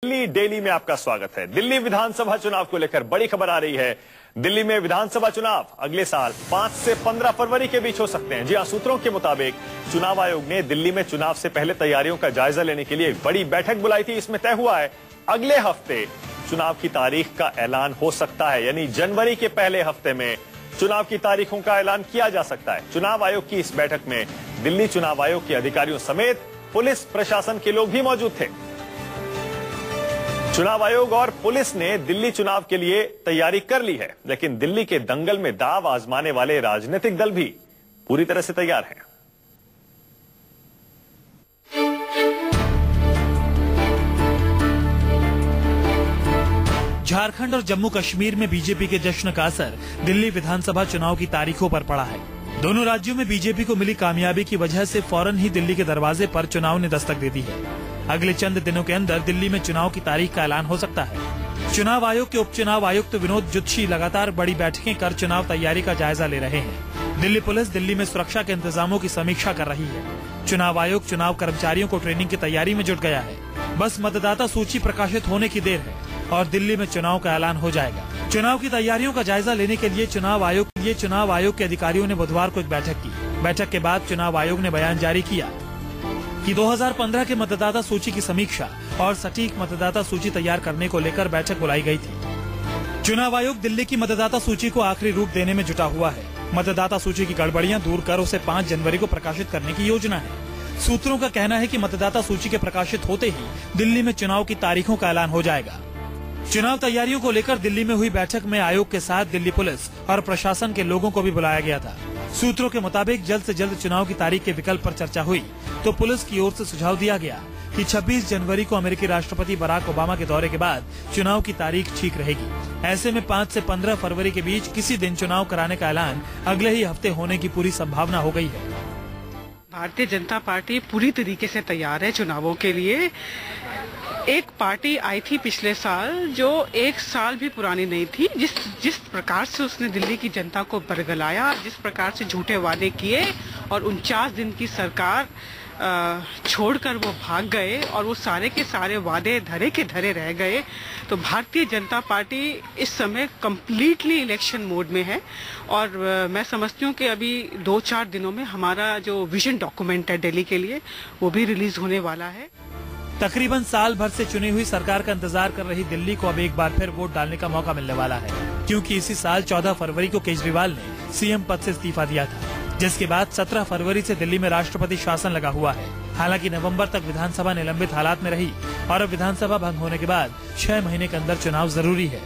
Delhi daily में आपका स्वागत है। दिल्ली विधानसभा चुनाव को लेकर बड़ी खबर आ रही है। दिल्ली में विधानसभा चुनाव अगले साल 5 से 15 फरवरी के बीच हो सकते हैं। जी हां, सूत्रों के मुताबिक चुनाव आयोग ने दिल्ली में चुनाव से पहले तैयारियों का जायजा लेने के लिए एक बड़ी बैठक बुलाई थी। इसमें तय हुआ है अगले हफ्ते चुनाव की तारीख का ऐलान हो सकता है, यानी जनवरी के पहले हफ्ते में चुनाव की तारीखों का ऐलान किया जा सकता है। चुनाव आयोग की इस बैठक में दिल्ली चुनाव आयोग के अधिकारियों समेत पुलिस प्रशासन के लोग भी मौजूद थे। चुनाव आयोग और पुलिस ने दिल्ली चुनाव के लिए तैयारी कर ली है, लेकिन दिल्ली के दंगल में दांव आजमाने वाले राजनीतिक दल भी पूरी तरह से तैयार हैं। झारखंड और जम्मू कश्मीर में बीजेपी के जश्न का असर दिल्ली विधानसभा चुनाव की तारीखों पर पड़ा है। दोनों राज्यों में बीजेपी को मिली कामयाबी की वजह से फौरन ही दिल्ली के दरवाजे पर चुनाव ने दस्तक दे दी है। अगले चंद दिनों के अंदर दिल्ली में चुनाव की तारीख का ऐलान हो सकता है। चुनाव आयोग के उपचुनाव आयुक्त विनोद जुत्शी लगातार बड़ी बैठकें कर चुनाव तैयारी का जायजा ले रहे हैं। दिल्ली पुलिस दिल्ली में सुरक्षा के इंतजामों की समीक्षा कर रही है। चुनाव आयोग चुनाव कर्मचारियों को ट्रेनिंग की तैयारी में जुट गया है। बस मतदाता सूची प्रकाशित होने की देर है और दिल्ली में चुनाव का ऐलान हो जाएगा। चुनाव की तैयारियों का जायजा लेने के लिए चुनाव आयोग के अधिकारियों ने बुधवार को एक बैठक की। बैठक के बाद चुनाव आयोग ने बयान जारी किया कि 2015 के मतदाता सूची की समीक्षा और सटीक मतदाता सूची तैयार करने को लेकर बैठक बुलाई गई थी। चुनाव आयोग दिल्ली की मतदाता सूची को आखिरी रूप देने में जुटा हुआ है। मतदाता सूची की गड़बड़ियां दूर कर उसे 5 जनवरी को प्रकाशित करने की योजना है। सूत्रों का कहना है कि मतदाता सूची के प्रकाशित होते ही दिल्ली में चुनाव की तारीखों का ऐलान हो जाएगा। चुनाव तैयारियों को लेकर दिल्ली में हुई बैठक में आयोग के साथ दिल्ली पुलिस और प्रशासन के लोगों को भी बुलाया गया था। सूत्रों के मुताबिक जल्द से जल्द चुनाव की तारीख के विकल्प पर चर्चा हुई तो पुलिस की ओर से सुझाव दिया गया कि 26 जनवरी को अमेरिकी राष्ट्रपति बराक ओबामा के दौरे के बाद चुनाव की तारीख ठीक रहेगी। ऐसे में 5 से 15 फरवरी के बीच किसी दिन चुनाव कराने का ऐलान अगले ही हफ्ते होने की पूरी संभावना हो गई है। भारतीय जनता पार्टी पूरी तरीके से तैयार है चुनावों के लिए। एक पार्टी आई थी पिछले साल जो 1 साल भी पुरानी नहीं थी। जिस प्रकार से उसने दिल्ली की जनता को बरगलाया, जिस प्रकार से झूठे वादे किए और 49 दिन की सरकार छोड़कर वो भाग गए और वो सारे के सारे वादे धरे के धरे रह गए, तो भारतीय जनता पार्टी इस समय कम्प्लीटली इलेक्शन मोड में है। और मैं समझती हूँ कि अभी 2-4 दिनों में हमारा जो विजन डॉक्यूमेंट है दिल्ली के लिए वो भी रिलीज होने वाला है। तकरीबन साल भर से चुनी हुई सरकार का इंतजार कर रही दिल्ली को अब एक बार फिर वोट डालने का मौका मिलने वाला है, क्योंकि इसी साल 14 फरवरी को केजरीवाल ने सीएम पद से इस्तीफा दिया था, जिसके बाद 17 फरवरी से दिल्ली में राष्ट्रपति शासन लगा हुआ है। हालांकि नवंबर तक विधानसभा निलंबित हालात में रही और अब विधानसभा भंग होने के बाद 6 महीने के अंदर चुनाव जरूरी है।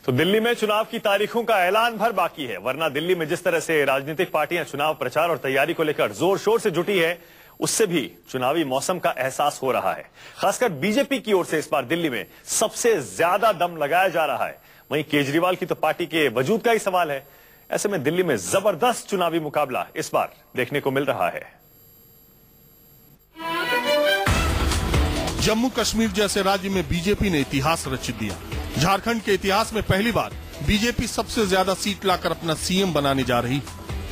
तो दिल्ली में चुनाव की तारीखों का ऐलान भर बाकी है, वरना दिल्ली में जिस तरह से राजनीतिक पार्टियां चुनाव प्रचार और तैयारी को लेकर जोर शोर से जुटी है, उससे भी चुनावी मौसम का एहसास हो रहा है। खासकर बीजेपी की ओर से इस बार दिल्ली में सबसे ज्यादा दम लगाया जा रहा है। वहीं केजरीवाल की तो पार्टी के वजूद का ही सवाल है। ऐसे में दिल्ली में जबरदस्त चुनावी मुकाबला इस बार देखने को मिल रहा है। जम्मू कश्मीर जैसे राज्य में बीजेपी ने इतिहास रच दिया। झारखंड के इतिहास में पहली बार बीजेपी सबसे ज्यादा सीट लाकर अपना सीएम बनाने जा रही।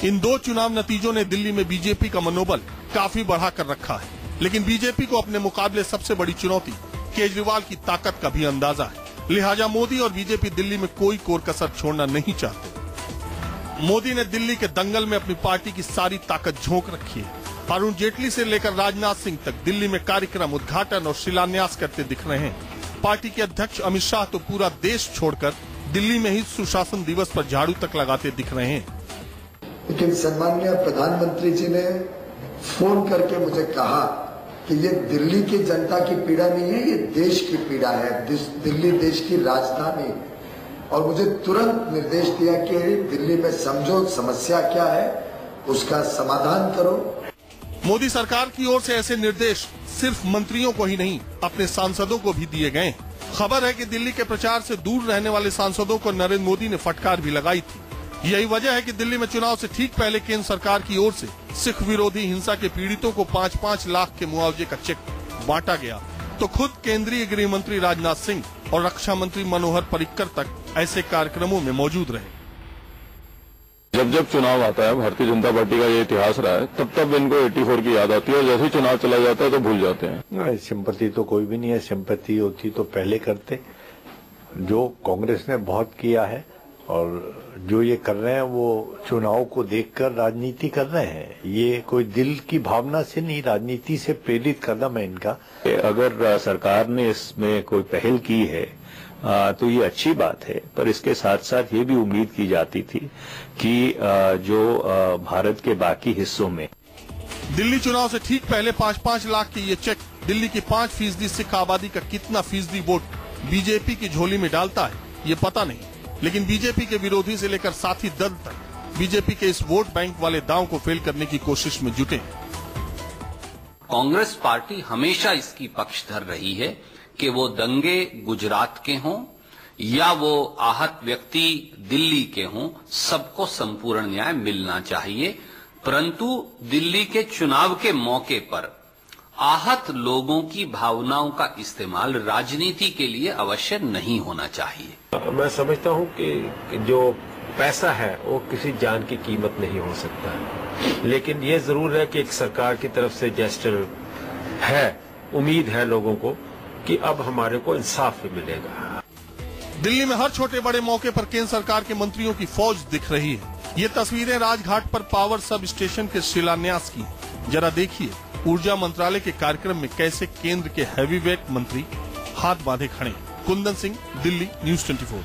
इन 2 चुनाव नतीजों ने दिल्ली में बीजेपी का मनोबल काफी बढ़ा कर रखा है, लेकिन बीजेपी को अपने मुकाबले सबसे बड़ी चुनौती केजरीवाल की ताकत का भी अंदाजा है। लिहाजा मोदी और बीजेपी दिल्ली में कोई कोर कसर छोड़ना नहीं चाहते। मोदी ने दिल्ली के दंगल में अपनी पार्टी की सारी ताकत झोंक रखी है। अरुण जेटली से लेकर राजनाथ सिंह तक दिल्ली में कार्यक्रम उद्घाटन और शिलान्यास करते दिख रहे हैं। पार्टी के अध्यक्ष अमित शाह तो पूरा देश छोड़कर दिल्ली में ही सुशासन दिवस पर झाड़ू तक लगाते दिख रहे हैं। लेकिन सम्माननीय प्रधानमंत्री जी ने फोन करके मुझे कहा कि ये दिल्ली की जनता की पीड़ा नहीं है, ये देश की पीड़ा है। दिल्ली देश की राजधानी, और मुझे तुरंत निर्देश दिया कि दिल्ली में समझो समस्या क्या है, उसका समाधान करो। मोदी सरकार की ओर से ऐसे निर्देश सिर्फ मंत्रियों को ही नहीं, अपने सांसदों को भी दिए गए। खबर है कि दिल्ली के प्रचार से दूर रहने वाले सांसदों को नरेंद्र मोदी ने फटकार भी लगाई थी। यही वजह है कि दिल्ली में चुनाव से ठीक पहले केंद्र सरकार की ओर से सिख विरोधी हिंसा के पीड़ितों को 5-5 लाख के मुआवजे का चेक बांटा गया, तो खुद केंद्रीय गृह मंत्री राजनाथ सिंह और रक्षा मंत्री मनोहर पर्रिकर तक ऐसे कार्यक्रमों में मौजूद रहे। जब जब चुनाव आता है, भारतीय जनता पार्टी का ये इतिहास रहा है, तब तब इनको 84 की याद आती है और जैसे ही चुनाव चला जाता है तो भूल जाते हैं। सिंपैथी तो कोई भी नहीं है, सिंपैथी होती तो पहले करते। जो कांग्रेस ने बहुत किया है और जो ये कर रहे हैं वो चुनाव को देखकर राजनीति कर रहे हैं। ये कोई दिल की भावना से नहीं, राजनीति से प्रेरित कदम है इनका। अगर सरकार ने इसमें कोई पहल की है तो ये अच्छी बात है, पर इसके साथ साथ ये भी उम्मीद की जाती थी कि जो भारत के बाकी हिस्सों में दिल्ली चुनाव से ठीक पहले 5-5 लाख के ये चेक दिल्ली की 5% सिख आबादी का कितना फीसदी वोट बीजेपी की झोली में डालता है ये पता नहीं, लेकिन बीजेपी के विरोधी से लेकर साथी दल तक बीजेपी के इस वोट बैंक वाले दांव को फेल करने की कोशिश में जुटे हैं। कांग्रेस पार्टी हमेशा इसकी पक्षधर रही है कि वो दंगे गुजरात के हों या वो आहत व्यक्ति दिल्ली के हों, सबको संपूर्ण न्याय मिलना चाहिए। परंतु दिल्ली के चुनाव के मौके पर आहत लोगों की भावनाओं का इस्तेमाल राजनीति के लिए अवश्य नहीं होना चाहिए। मैं समझता हूं कि जो पैसा है वो किसी जान की कीमत नहीं हो सकता है, लेकिन ये जरूर है कि एक सरकार की तरफ से जेस्चर है, उम्मीद है लोगों को कि अब हमारे को इंसाफ भी मिलेगा। दिल्ली में हर छोटे बड़े मौके पर केंद्र सरकार के मंत्रियों की फौज दिख रही है। ये तस्वीरें राजघाट पर पावर सब स्टेशन के शिलान्यास की। जरा देखिए ऊर्जा मंत्रालय के कार्यक्रम में कैसे केंद्र के हैवीवेट मंत्री हाथ बांधे खड़े। कुंदन सिंह, दिल्ली, न्यूज़ 24।